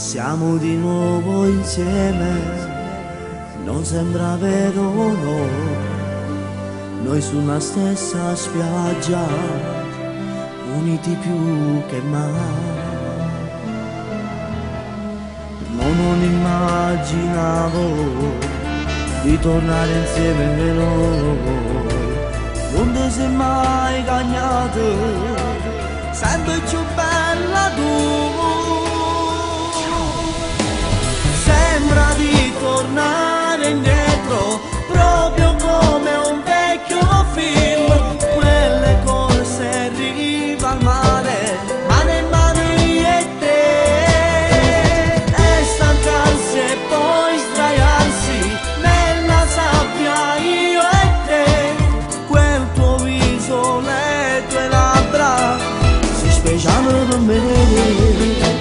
Siamo di nuovo insieme, non sembra vero no, noi su una stessa spiaggia, uniti più che mai. Non immaginavo di tornare insieme noi, non ti sei mai cagnato, sempre più bella tu. Sembra di tornare indietro, proprio come un vecchio film, quelle corse in riva al mare, mano in mano io e te, e stancarsi e poi sdraiarsi nella sabbia io e te, quel tuo viso, le tue labbra si speciano per me.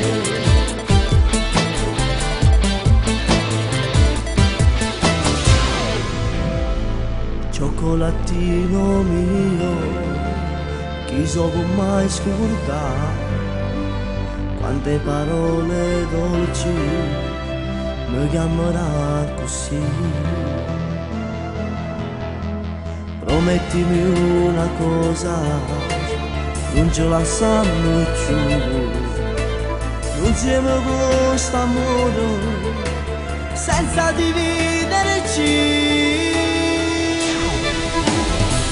Cioccolatino mio, chi so può mai scordare quante parole dolci mi chiamerà così. Promettimi una cosa, non ce la sanno più, non siamo questo amore senza dividerci.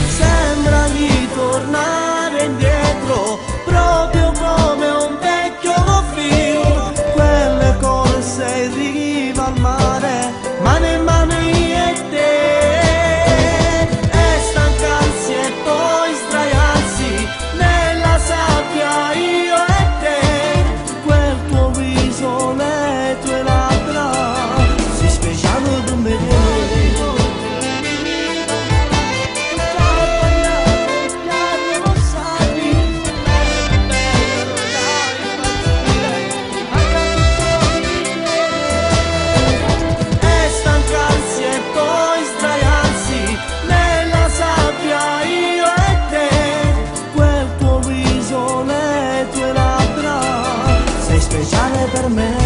Sembra di tornare indietro, proprio come un vecchio film, quelle corse in riva al mare, mano in mano io e te, e stancarsi e poi sdraiarsi nella sabbia io e te, quel tuo viso, le tue labbra si speciano per me. Speciale per me.